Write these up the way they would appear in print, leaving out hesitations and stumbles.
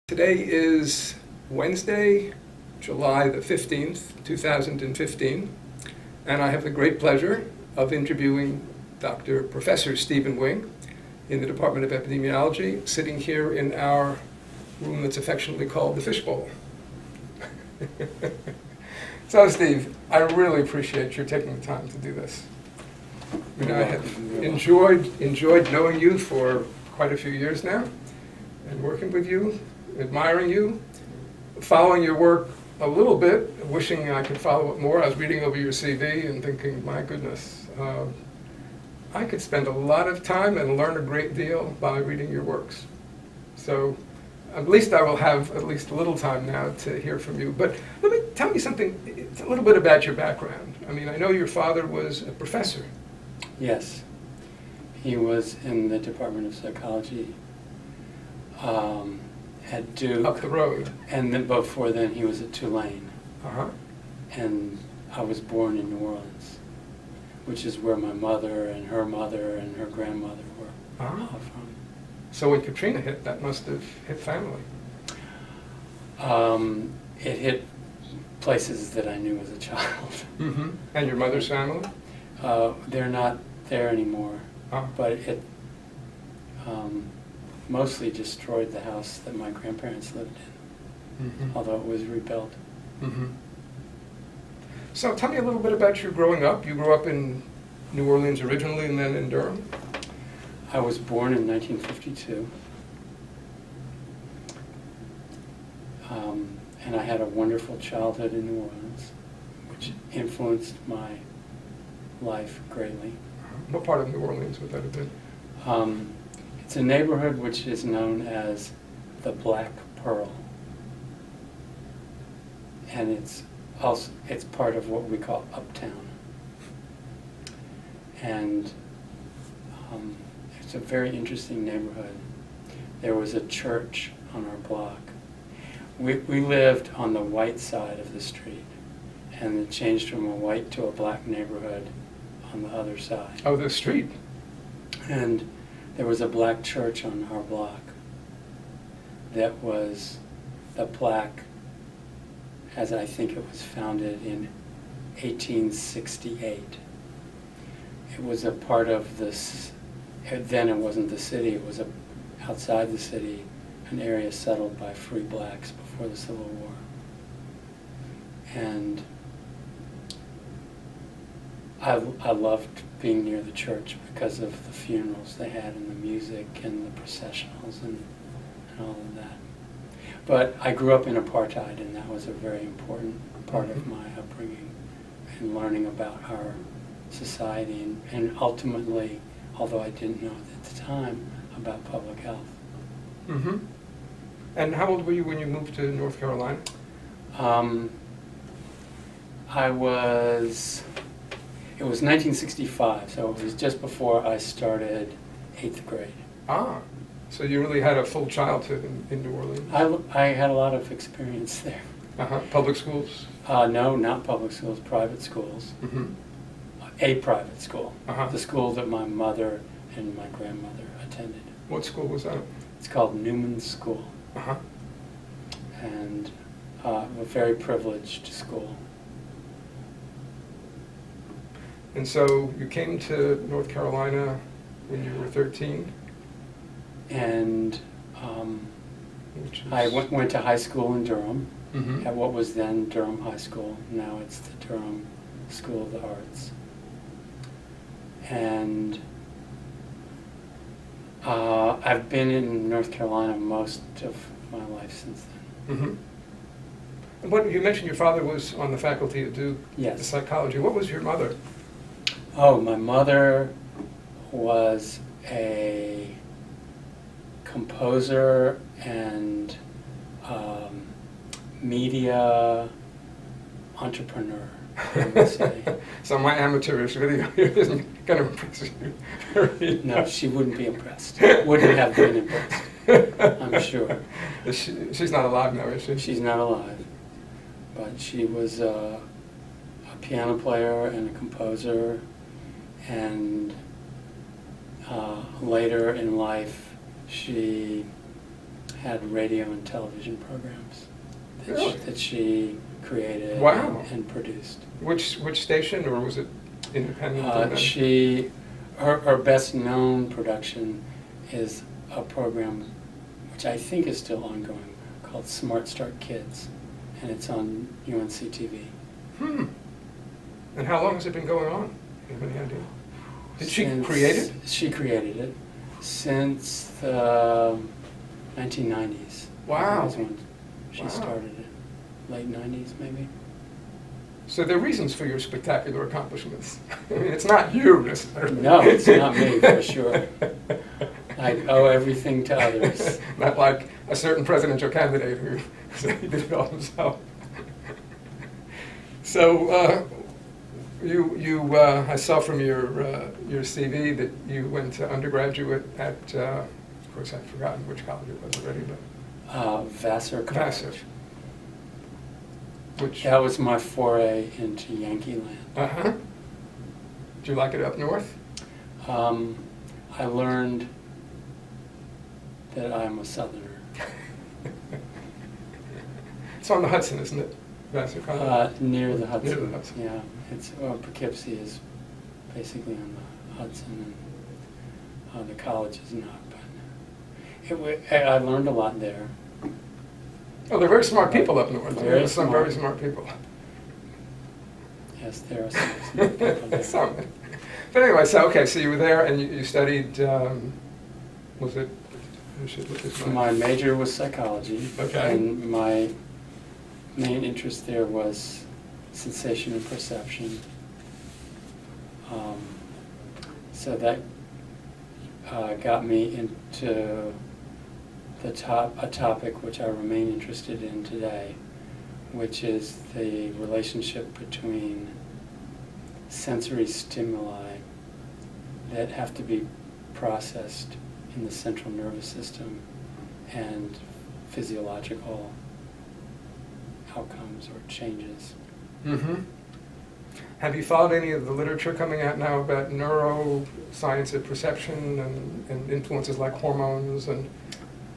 Today is Wednesday, July the 15th, 2015, and I have the great pleasure of interviewing Professor Stephen Wing in the Department of Epidemiology, sitting here in our room that's affectionately called the Fishbowl. So, Steve, I really appreciate your taking the time to do this. I mean, I have enjoyed knowing you for quite a few years now, and working with you, admiring you, following your work a little bit, wishing I could follow it more. I was reading over your CV and thinking, my goodness, I could spend a lot of time and learn a great deal by reading your works. So at least I will have at least a little time now to hear from you. But tell me something, a little bit about your background. I mean, I know your father was a professor. Yes, he was in the Department of Psychology at Duke. Up the road. And then before then he was at Tulane. Uh-huh. And I was born in New Orleans, which is where my mother and her grandmother were all from. So when Katrina hit, that must have hit family. It hit places that I knew as a child. Mm-hmm. And your mother's family? They're not there anymore, but it mostly destroyed the house that my grandparents lived in, although it was rebuilt. Mm-hmm. So tell me a little bit about your growing up. You grew up in New Orleans originally and then in Durham? I was born in 1952, and I had a wonderful childhood in New Orleans, which influenced my life greatly. What part of New Orleans would that have been? It's a neighborhood which is known as the Black Pearl, and it's part of what we call Uptown, and it's a very interesting neighborhood. There was a church on our block. We lived on the white side of the street, and it changed from a white to a black neighborhood on the other side. Oh, the street. And there was a black church on our block that was the plaque, as I think it was founded in 1868. It was a part of this, then it wasn't the city, it was outside the city, an area settled by free blacks before the Civil War. And I loved being near the church because of the funerals they had and the music and the processionals and all of that. But I grew up in apartheid, and that was a very important part of my upbringing and learning about our society and ultimately, although I didn't know it at the time, about public health. Mm-hmm. And how old were you when you moved to North Carolina? It was 1965, so it was just before I started 8th grade. So you really had a full childhood in New Orleans? I had a lot of experience there. Public schools? No, not public schools, private schools. Mm-hmm. A private school. Uh-huh. The school that my mother and my grandmother attended. What school was that? It's called Newman's School. Uh-huh. And a very privileged school. And so you came to North Carolina when you were 13? And I went to high school in Durham, at what was then Durham High School. Now it's the Durham School of the Arts. And I've been in North Carolina most of my life since then. Mm-hmm. What you mentioned, your father was on the faculty at Duke. Yes. Psychology. What was your mother? Oh, my mother was a composer and media entrepreneur, I would say. So my amateurish video isn't going to impress you very No, much. she wouldn't be impressed. Wouldn't have been impressed, I'm sure. She's not alive now, is she? She's not alive, but she was a piano player and a composer, and later in life she had radio and television programs that, Really? that she created Wow. and produced. Which station, or was it independent? and then- Her best known production is a program which I think is still ongoing called Smart Start Kids, and it's on UNC TV. And how long has it been going on? Do you have any idea? Did she Since- create it? She created it since the 1990s. Wow. That was when she Wow. started it. Late 90s, maybe. So there are reasons for your spectacular accomplishments. I mean, it's not you necessarily. No, it's not me, for sure. I owe everything to others. Not like a certain presidential candidate who said he did it all himself. So I saw from your CV that you went to undergraduate at, of course I've forgotten which college it was already, but Vassar College. Vassar. Which, That was my foray into Yankee land. uh-huh. Do you like it up north? I learned that I'm a Southerner. It's on the Hudson, isn't it? Vassar College? Near the Hudson. Near the Hudson. Yeah, it's Poughkeepsie is basically on the Hudson, and the college is not. But I learned a lot there. Oh, they're very smart people up north. Very There are some smart. very smart people. Yes, there are some smart people there. Some. But anyway, so you were there and you studied, was it, I should look at My major was psychology. Okay. And my main interest there was sensation and perception. So that got me into a topic which I remain interested in today, which is the relationship between sensory stimuli that have to be processed in the central nervous system and physiological outcomes or changes. Mm-hmm. Have you followed any of the literature coming out now about neuroscience of perception and influences like hormones and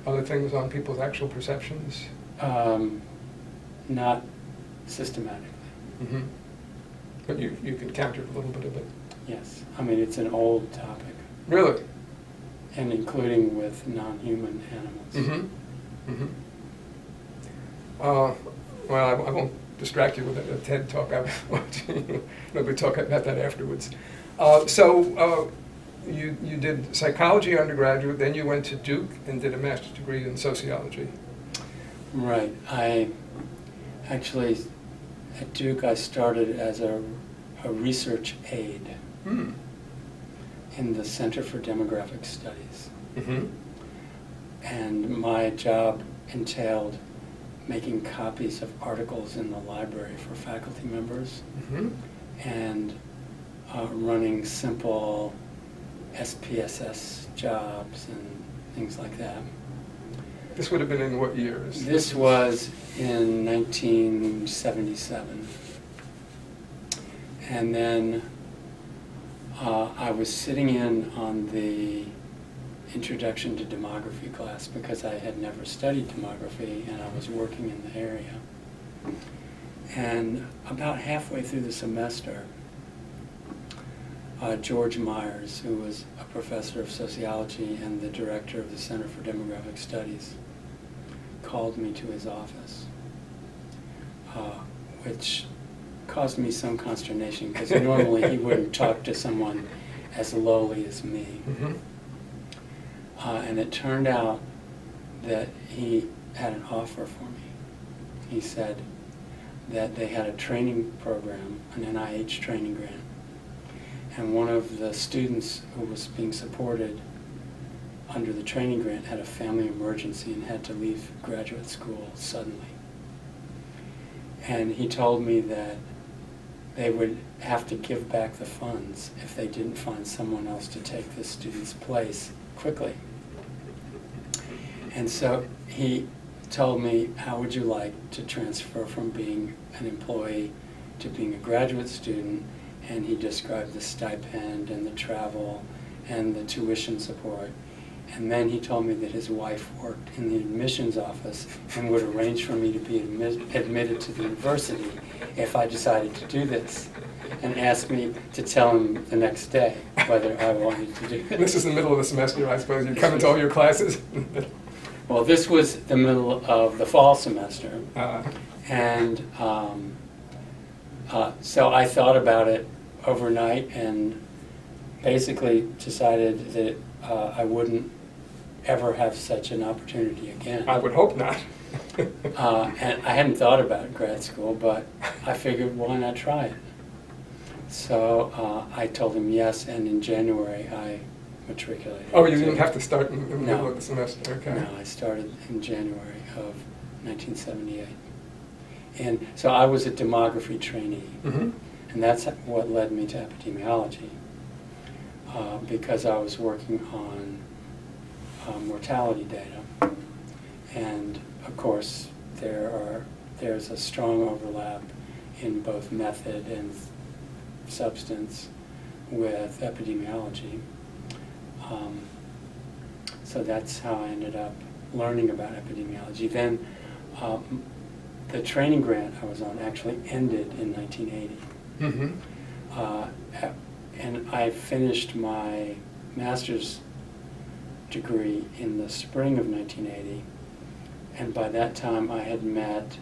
other things on people's actual perceptions? Not systematically. Mm-hmm. But you can counter a little bit of it. Yes. I mean, it's an old topic, Really? and including with non-human animals. Mm-hmm. Mm-hmm. Well, I won't distract you with a TED talk. I was watching. Maybe talk about that afterwards. You did psychology undergraduate, then you went to Duke and did a master's degree in sociology. Right. I actually, at Duke, I started as a research aide Hmm. in the Center for Demographic Studies. Mm-hmm. And my job entailed making copies of articles in the library for faculty members Mm-hmm. and running simple SPSS jobs and things like that. This would have been in what years? This was in 1977. And then I was sitting in on the introduction to demography class because I had never studied demography and I was working in the area. And about halfway through the semester, George Myers, who was a professor of sociology and the director of the Center for Demographic Studies, called me to his office, which caused me some consternation because normally he wouldn't talk to someone as lowly as me. Mm-hmm. And it turned out that he had an offer for me. He said that they had a training program, an NIH training grant, and one of the students who was being supported under the training grant had a family emergency and had to leave graduate school suddenly. And he told me that they would have to give back the funds if they didn't find someone else to take this student's place quickly. And so he told me, how would you like to transfer from being an employee to being a graduate student? And he described the stipend and the travel and the tuition support. And then he told me that his wife worked in the admissions office and would arrange for me to be admitted to the university if I decided to do this, and asked me to tell him the next day whether I wanted to do it. This is the middle of the semester, I suppose. You come into all your classes? Well, this was the middle of the fall semester, Uh, and so I thought about it overnight and basically decided that I wouldn't ever have such an opportunity again. I would hope not. And I hadn't thought about grad school, but I figured, why not try it? So I told him yes, and in January I matriculated. Oh, you didn't have to start in the middle No. of the semester, okay. No, I started in January of 1978. And so I was a demography trainee, Mm-hmm. and that's what led me to epidemiology, because I was working on mortality data. And of course, there's a strong overlap in both method and substance with epidemiology. So that's how I ended up learning about epidemiology. Then the training grant I was on actually ended in 1980. Mm-hmm. And I finished my master's degree in the spring of 1980. And by that time I had met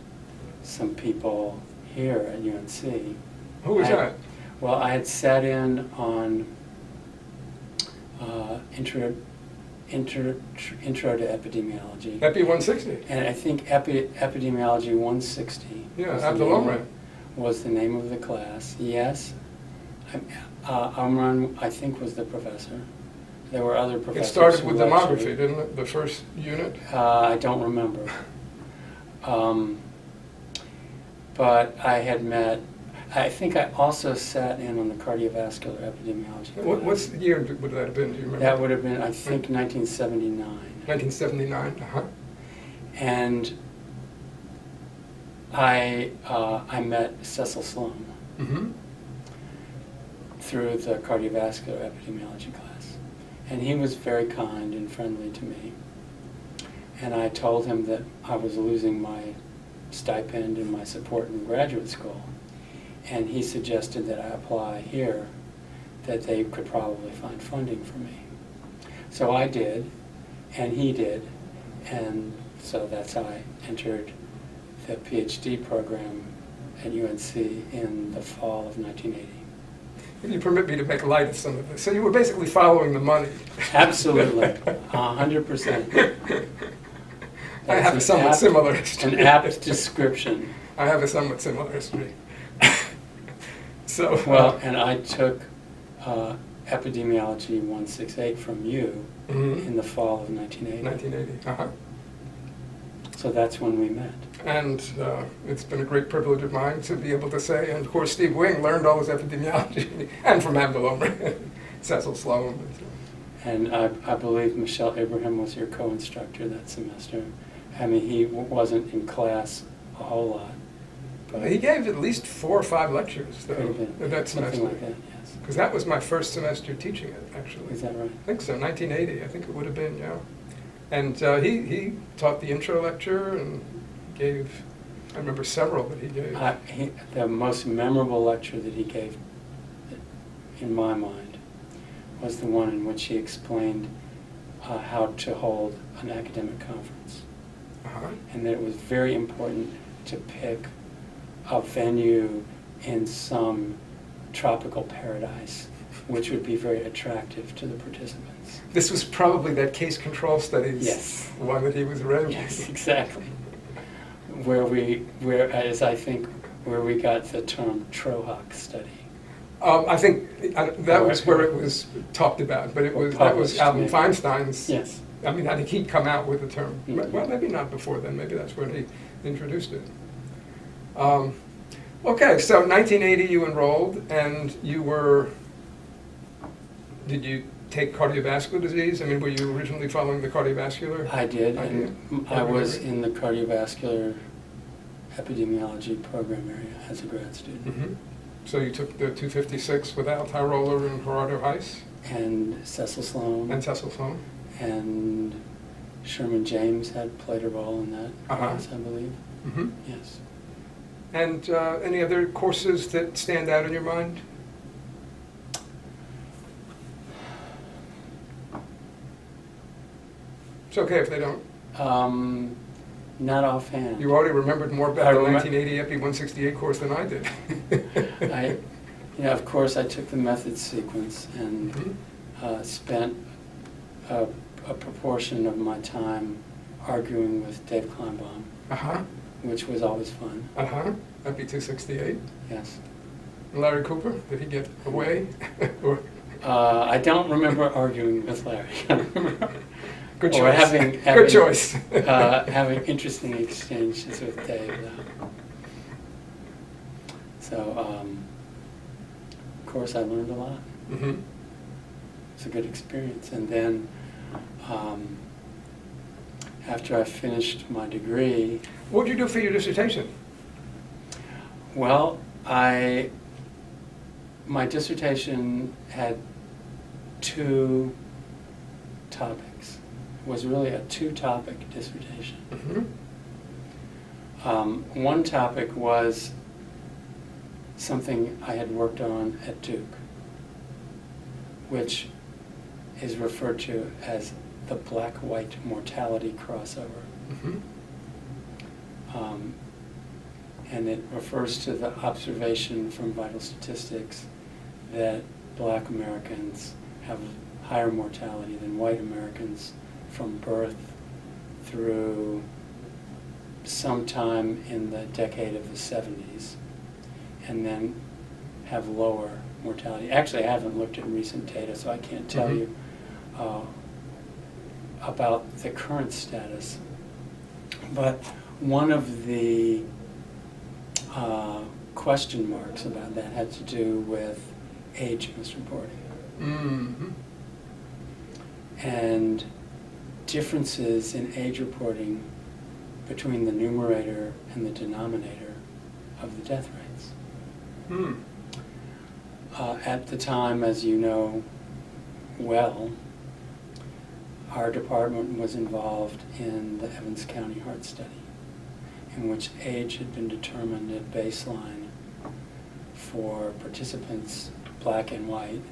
some people here at UNC. Who was that? Well, I had sat in on intro to epidemiology. Epi 160. And I think Epidemiology 160 Yeah, was, Abdul was the name of the class. Yes. Amran, I think, was the professor. There were other It professors. started who with lectured. demography, didn't it? The first unit? I don't remember. But I had met, I think I also sat in on the cardiovascular epidemiology class. What's the year would that have been? Do you remember? That would have been, I think, 1979. 1979. Uh-huh. And I met Cecil Sloan Mm-hmm. through the cardiovascular epidemiology class. And he was very kind and friendly to me. And I told him that I was losing my stipend and my support in graduate school. And he suggested that I apply here, that they could probably find funding for me. So I did, and he did, and so that's how I entered the PhD program at UNC in the fall of 1980. If you permit me to make light of some of this. So you were basically following the money. Absolutely, 100%. I have a somewhat similar history. An apt description. I have a somewhat similar history. So, Well, and I took Epidemiology 168 from you Mhm. in the fall of 1980. 1980. Uh-huh. So that's when we met. And it's been a great privilege of mine to be able to say, and of course Steve Wing learned all his epidemiology, and from Abdul Cecil Sloan. And I believe Michelle Abraham was your co-instructor that semester. I mean, he wasn't in class a whole lot. But He gave at least 4 or 5 lectures, though, could have been that something semester. like that, yes. Because that was my first semester teaching it, actually. Is that right? I think so, 1980, I think it would have been, yeah. And he taught the intro lecture and gave, I remember several that he gave. The most memorable lecture that he gave, in my mind, was the one in which he explained how to hold an academic conference. Uh-huh. And that it was very important to pick a venue in some tropical paradise, which would be very attractive to the participants. This was probably that case control studies Yes. one that he was running. Yes, exactly. Whereas I think where we got the term Trohawk study. I think that was where it was talked about, but that was Published, Alvin maybe. Feinstein's. Yes. I mean, I think he'd come out with the term. Mhm. Well, maybe not before then. Maybe that's when he introduced it. Okay, so 1980 you enrolled, and you were. Did you take cardiovascular disease? I mean, were you originally following the cardiovascular? I did, idea? and I was in the cardiovascular epidemiology program area as a grad student. Mm-hmm. So you took the 256 with Al Tyroller and Gerardo Heiss And Cecil Sloan. and Cecil Sloan. and Sherman James had played a role in that class, I believe. Mm-hmm. Yes. And any other courses that stand out in your mind? It's okay if they don't. Not offhand. You already remembered more I about the remem- 1980 Epi 168 course than I did. Of course, I took the methods sequence and Mhm. spent a proportion of my time arguing with Dave Kleinbaum, Uh-huh. which was always fun. Uh-huh. Epi 268. Yes. Larry Cooper, did he get away? Or I don't remember arguing with Larry. good Or choice. having Good choice. having interesting exchanges with Dave, though. So, of course, I learned a lot. Mm-hmm. It's a good experience. And then, after I finished my degree, What did you do for your dissertation? well, my dissertation had 2 topics. It was really a 2-topic dissertation. Mm-hmm. One topic was something I had worked on at Duke, which is referred to as the black-white mortality crossover. Mm-hmm. And it refers to the observation from vital statistics that black Americans have higher mortality than white Americans from birth through sometime in the decade of the 70s, and then have lower mortality. Actually, I haven't looked at recent data, so I can't tell Mhm. you about the current status. But one of the question marks about that had to do with age misreporting. Mm-hmm. And differences in age reporting between the numerator and the denominator of the death rates. Hmm. At the time, as you know well, our department was involved in the Evans County Heart Study, in which age had been determined at baseline for participants, black and white,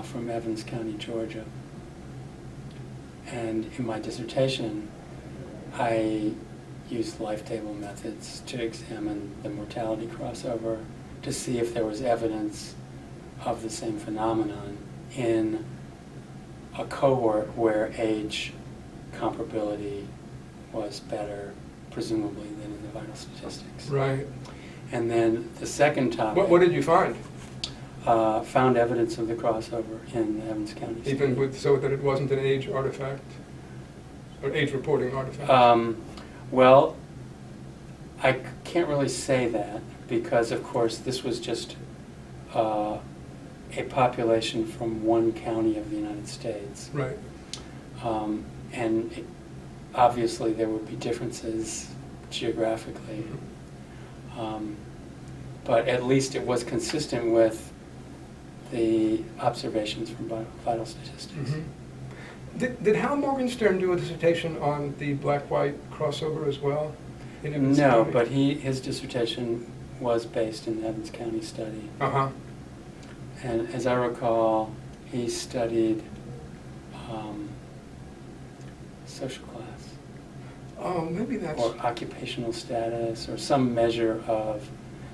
from Evans County, Georgia. And in my dissertation, I used life table methods to examine the mortality crossover to see if there was evidence of the same phenomenon in a cohort where age comparability was better, presumably, than in the vital statistics. Right. And then the second topic. What did you find? Found evidence of the crossover in the Evans County study. Even with, so that it wasn't an age artifact? Or age reporting artifact? Well, I can't really say that because, of course, this was just a population from one county of the United States. Right. And obviously there would be differences geographically. But at least it was consistent with the observations from vital statistics. Mm-hmm. Did Hal Morgenstern do a dissertation on the black-white crossover as well? In Evans No, County? but his dissertation was based in the Evans County study. Uh-huh. And as I recall, he studied social class. Oh, maybe that's... Or occupational status, or some measure of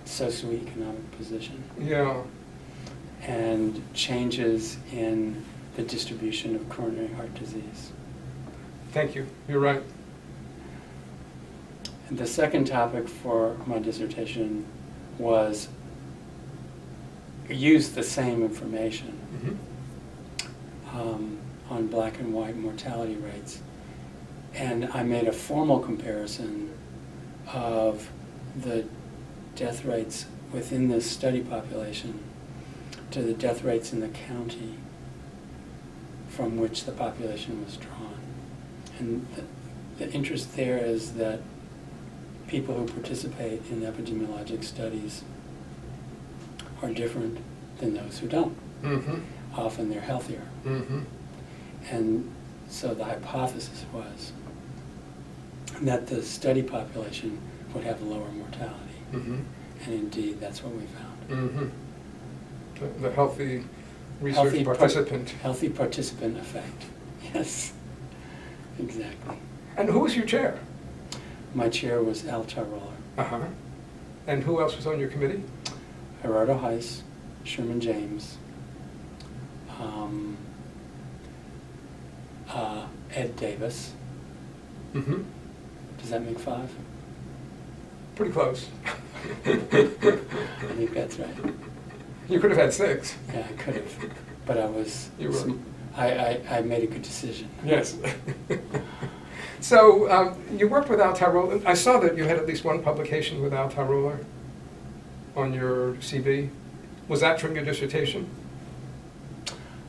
socioeconomic position. Yeah. And changes in the distribution of coronary heart disease. Thank you. You're right. And the second topic for my dissertation was use the same information on black and white mortality rates. And I made a formal comparison of the death rates within this study population to the death rates in the county from which the population was drawn. And the interest there is that people who participate in epidemiologic studies are different than those who don't. Mm-hmm. Often they're healthier. Mm-hmm. And So the hypothesis was that the study population would have lower mortality. Mm-hmm. And indeed, that's what we found. Mm-hmm. The healthy research participant. Healthy participant effect. Yes, exactly. And who was your chair? My chair was Al Tyroller. Uh-huh. And who else was on your committee? Gerardo Heiss, Sherman James, Ed Davis. Mm-hmm. Does that make 5? Pretty close. I think that's right. You could have had 6. Yeah, I could have, but I was. You were. I made a good decision. Yes. So you worked with Al Tyroller. I saw that you had at least one publication with Al Tyroller on your CV. Was that from your dissertation?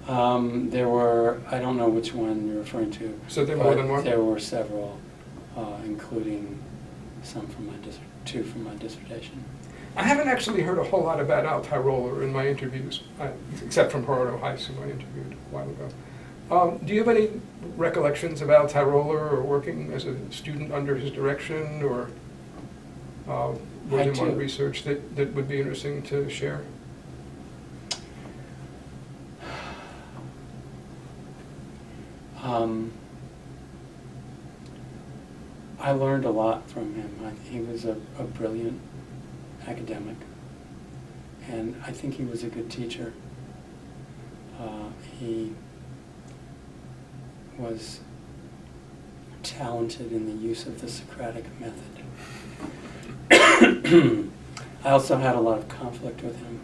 There were, I don't know which one you're referring to. So there were more than one? There were several, including some from two from my dissertation. I haven't actually heard a whole lot about Al Tyroller in my interviews, except from Gerardo Heiss, who I interviewed a while ago. Do you have any recollections of Al Tyroller or working as a student under his direction, or working on research that would be interesting to share? I learned a lot from him. He was a brilliant academic, and I think he was a good teacher. He was talented in the use of the Socratic method. I also had a lot of conflict with him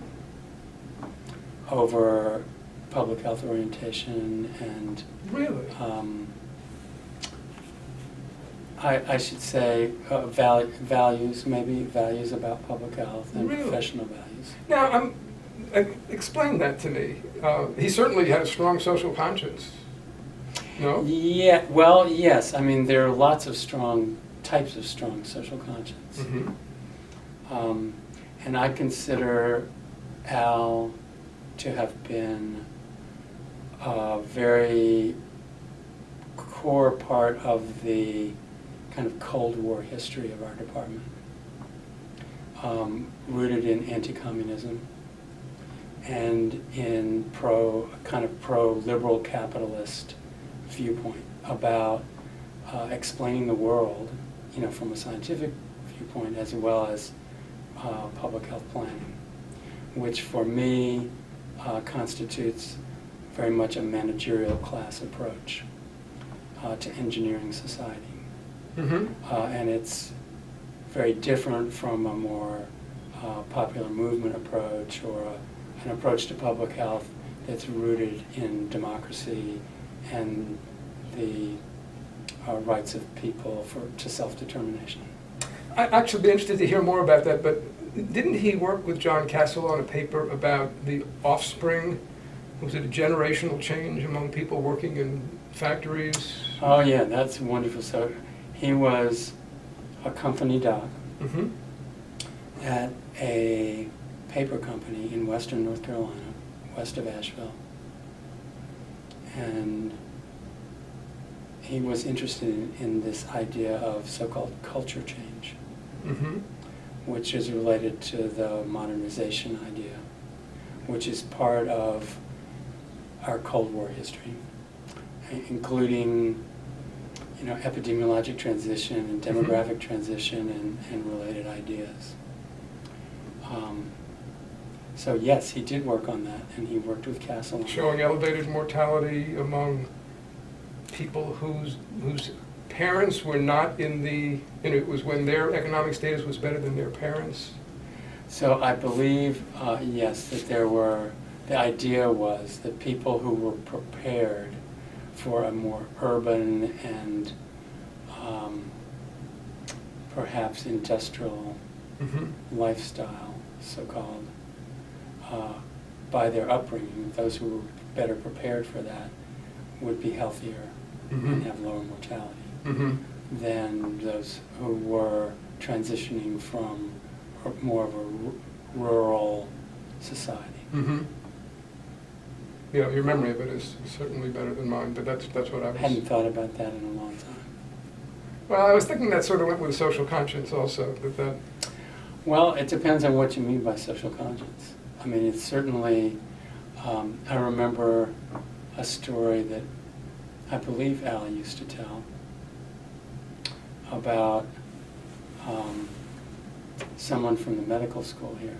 over public health orientation and Really? I should say values, maybe values about public health and Really? professional values. Now, explain that to me. He certainly had a strong social conscience. No? Yeah, well, yes. I mean, there are lots of types of strong social conscience. Mm-hmm. And I consider Al to have been a very core part of the kind of Cold War history of our department, rooted in anti-communism and in pro-liberal capitalist viewpoint about explaining the world, from a scientific viewpoint as well as public health planning, which for me constitutes very much a managerial class approach to engineering society. Mm-hmm. And it's very different from a more popular movement approach or an approach to public health that's rooted in democracy and the rights of people to self-determination. I'd actually be interested to hear more about that, but didn't he work with John Cassell on a paper about the offspring? Was it a generational change among people working in factories? Oh yeah, that's wonderful. So he was a company doc Mm-hmm. at a paper company in western North Carolina, west of Asheville. And he was interested in this idea of so-called culture change, Mm-hmm. which is related to the modernization idea, which is part of our Cold War history, including epidemiologic transition and demographic transition and related ideas. So yes, he did work on that, and he worked with Castle. Showing elevated mortality among people whose parents were not it was when their economic status was better than their parents. So I believe, yes, that the idea was that people who were prepared for a more urban and perhaps industrial Mm-hmm. lifestyle, so-called, by their upbringing, those who were better prepared for that would be healthier Mm-hmm. and have lower mortality Mm-hmm. than those who were transitioning from more of a rural society. Mm-hmm. you know, your memory of it is certainly better than mine, but that's what I was. Hadn't thought about that in a long time. Well, I was thinking that sort of went with social conscience also, that Well, it depends on what you mean by social conscience. I mean, it's certainly, I remember a story that I believe Al used to tell about someone from the medical school here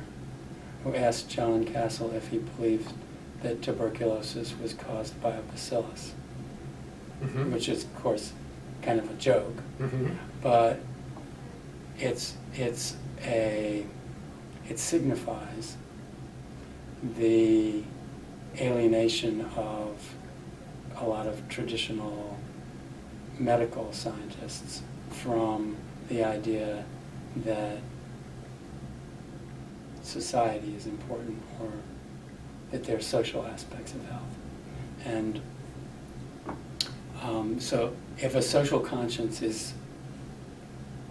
who asked John Castle if he believed that tuberculosis was caused by a bacillus, Mhm. which is, of course, kind of a joke, Mhm. but it signifies the alienation of a lot of traditional medical scientists from the idea that society is important, or that there are social aspects of health. And so if a social conscience is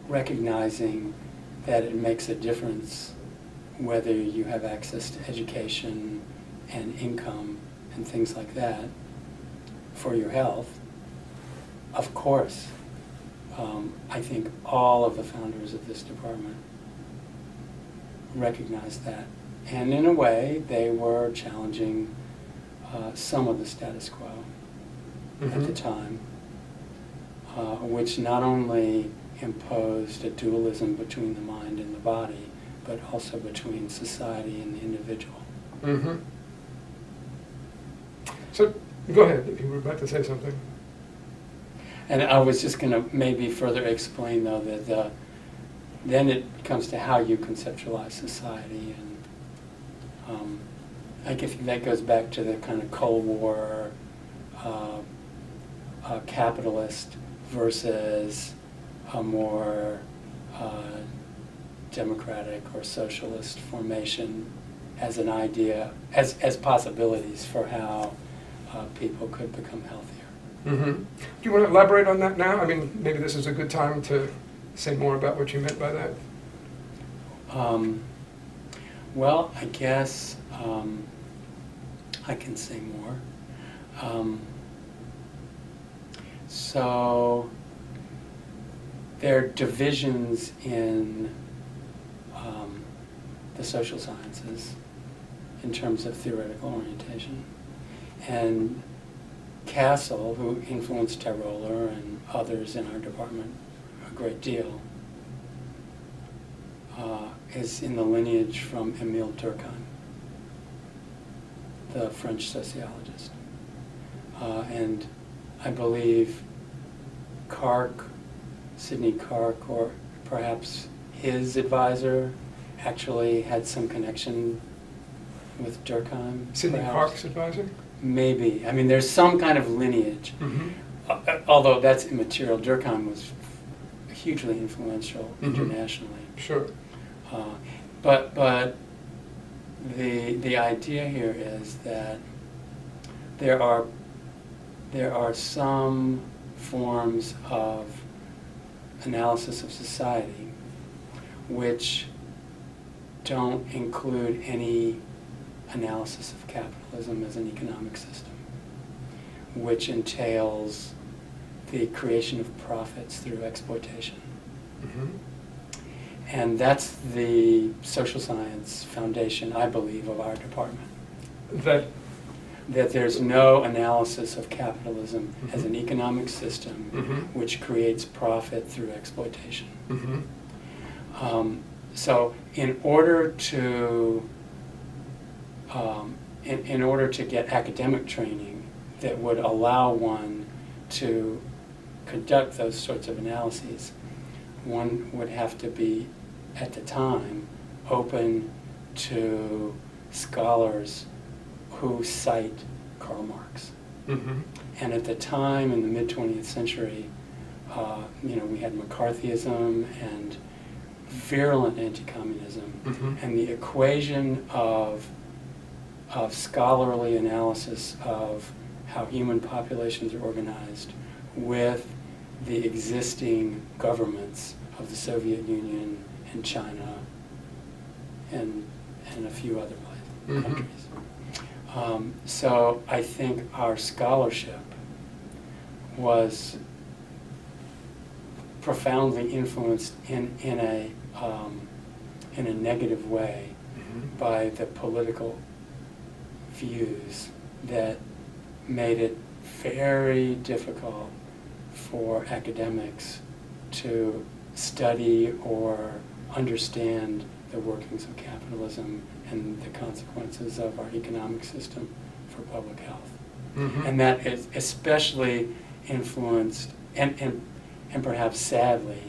recognizing that it makes a difference whether you have access to education and income and things like that for your health, of course, I think all of the founders of this department recognized that. And in a way, they were challenging some of the status quo at the Mhm. time, which not only imposed a dualism between the mind and the body, but also between society and the individual. Mhm. So, go ahead, if you were about to say something. And I was just going to maybe further explain, though, that then it comes to how you conceptualize society, and I guess that goes back to the kind of Cold War capitalist versus a more democratic or socialist formation as an idea, as possibilities for how people could become healthier. Mm-hmm. Do you want to elaborate on that now? I mean, maybe this is a good time to say more about what you meant by that. Well, I guess I can say more. So there are divisions in the social sciences in terms of theoretical orientation. And Castle, who influenced Tyroler and others in our department a great deal, is in the lineage from Émile Durkheim, the French sociologist. And I believe Sidney Kark, or perhaps his advisor, actually had some connection with Durkheim. Sidney perhaps. Kark's advisor? Maybe. I mean, there's some kind of lineage. Mm-hmm. Although that's immaterial. Durkheim was hugely influential Mm-hmm. internationally. Sure. But the idea here is that there are some forms of analysis of society which don't include any analysis of capitalism as an economic system, which entails the creation of profits through exploitation. Mm-hmm. And that's the social science foundation, I believe, of our department. That There's no analysis of capitalism Mm-hmm. as an economic system Mm-hmm. which creates profit through exploitation. Mm-hmm. So in order to get academic training that would allow one to conduct those sorts of analyses, one would have to be, at the time, open to scholars who cite Karl Marx. Mm-hmm. And at the time, in the mid-20th century, we had McCarthyism and virulent anti-communism, Mm-hmm. and the equation of scholarly analysis of how human populations are organized with the existing governments of the Soviet Union and China and a few other Mm-hmm. countries So I think our scholarship was profoundly influenced in a negative way by the political views that made it very difficult for academics to study or understand the workings of capitalism and the consequences of our economic system for public health. And that is especially influenced and perhaps sadly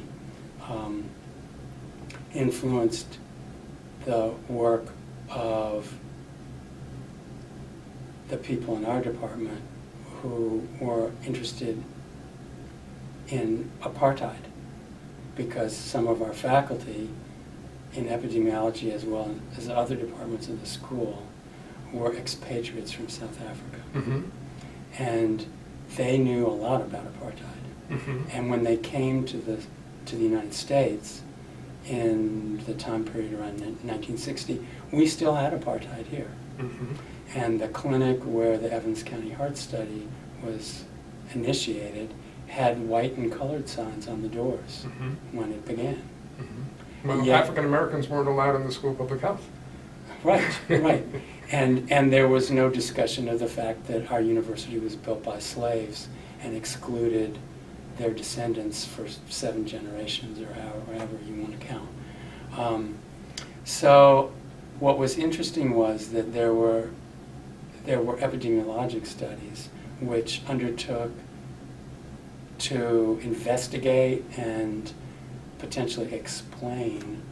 influenced the work of the people in our department who were interested in apartheid, because some of our faculty in epidemiology as well as other departments of the school were expatriates from South Africa. And they knew a lot about apartheid. And when they came to the United States in the time period around 1960, we still had apartheid here. And the clinic where the Evans County Heart Study was initiated had white and colored signs on the doors when it began. Well, Yet- African Americans weren't allowed in the School of Public Health. Right, right. And there was no discussion of the fact that our university was built by slaves and excluded their descendants for 7 generations, or however you want to count. So what was interesting was that there were epidemiologic studies which undertook to investigate and potentially explain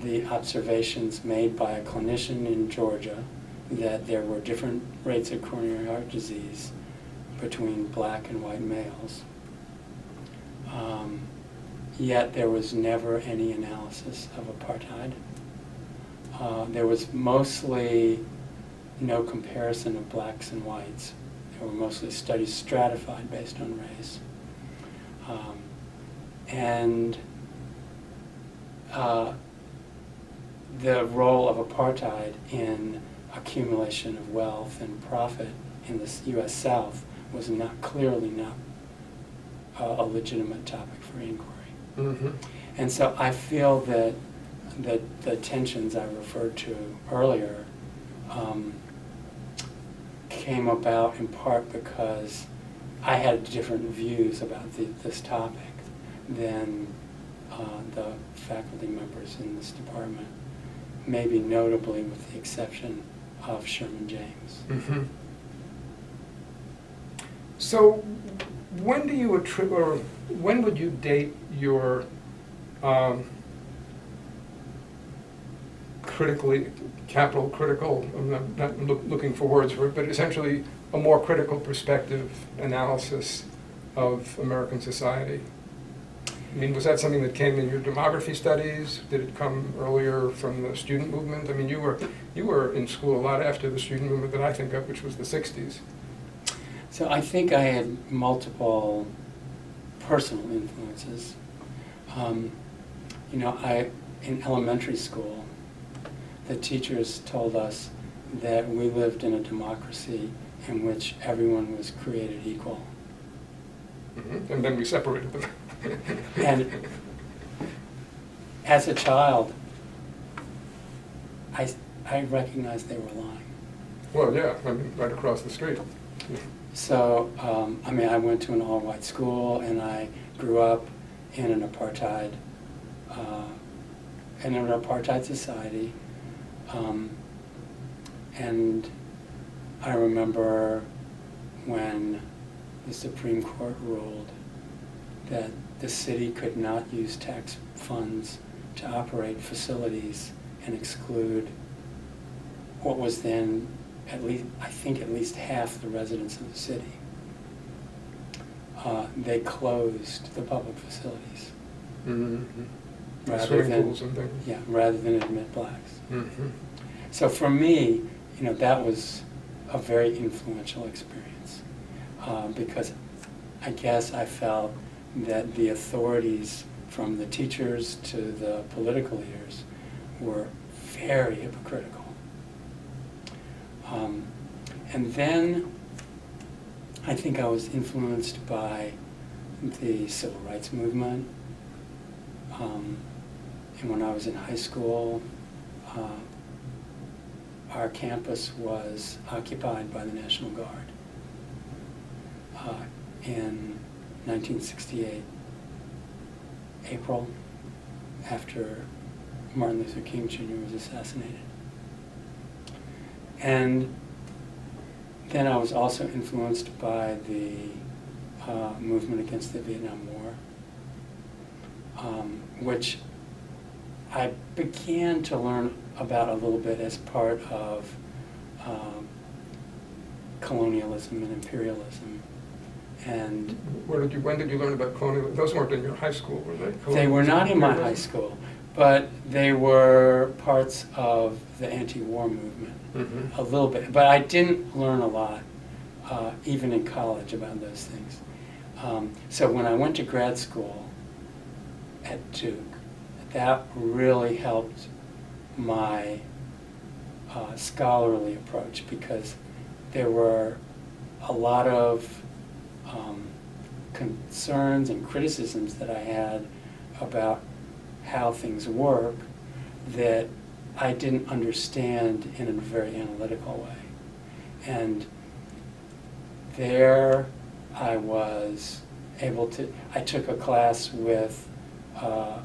the observations made by a clinician in Georgia that there were different rates of coronary heart disease between black and white males. Yet there was never any analysis of apartheid. There was mostly no comparison of blacks and whites. There were mostly studies stratified based on race. The role of apartheid in accumulation of wealth and profit in the U.S. South was clearly not a legitimate topic for inquiry. And so I feel that the tensions I referred to earlier came about in part because I had different views about this topic than the faculty members in this department, maybe notably with the exception of Sherman James. So when do you attribute, or when would you date your capital critical, I'm not looking for words for it, but essentially a more critical perspective analysis of American society? I mean, was that something that came in your demography studies? Did it come earlier from the student movement? I mean, you were in school a lot after the student movement that I think of, which was the 60s. So I think I had multiple personal influences. In elementary school, the teachers told us that we lived in a democracy in which everyone was created equal. And then we separated them. And as a child, I recognized they were lying. Well, yeah, I mean, right across the street. So, I went to an all-white school, and I grew up in an apartheid society. And I remember when the Supreme Court ruled that the city could not use tax funds to operate facilities and exclude what was then at least half the residents of the city. They closed the public facilities. Swimming pools and things. Yeah, rather than admit blacks. So for me, that was a very influential experience because I guess I felt that the authorities, from the teachers to the political leaders, were very hypocritical. And then I think I was influenced by the civil rights movement. And when I was in high school, our campus was occupied by the National Guard in 1968, April, after Martin Luther King Jr. was assassinated. And then I was also influenced by the movement against the Vietnam War, which I began to learn about a little bit as part of colonialism and imperialism. And when did you learn about colonialism? Those weren't in your high school, were they? they were not in my high school, but they were parts of the anti-war movement, Mm-hmm. a little bit. But I didn't learn a lot, even in college, about those things. So when I went to grad school at Duke, that really helped my scholarly approach, because there were a lot of concerns and criticisms that I had about how things work that I didn't understand in a very analytical way. And there I was able to, I took a class with a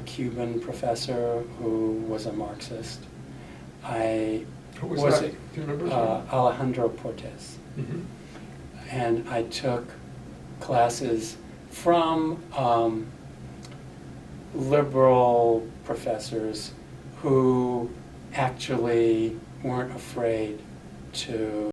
Cuban professor who was a Marxist. Who was that? Do you remember? Alejandro Portes. Mm-hmm. And I took classes from liberal professors who actually weren't afraid to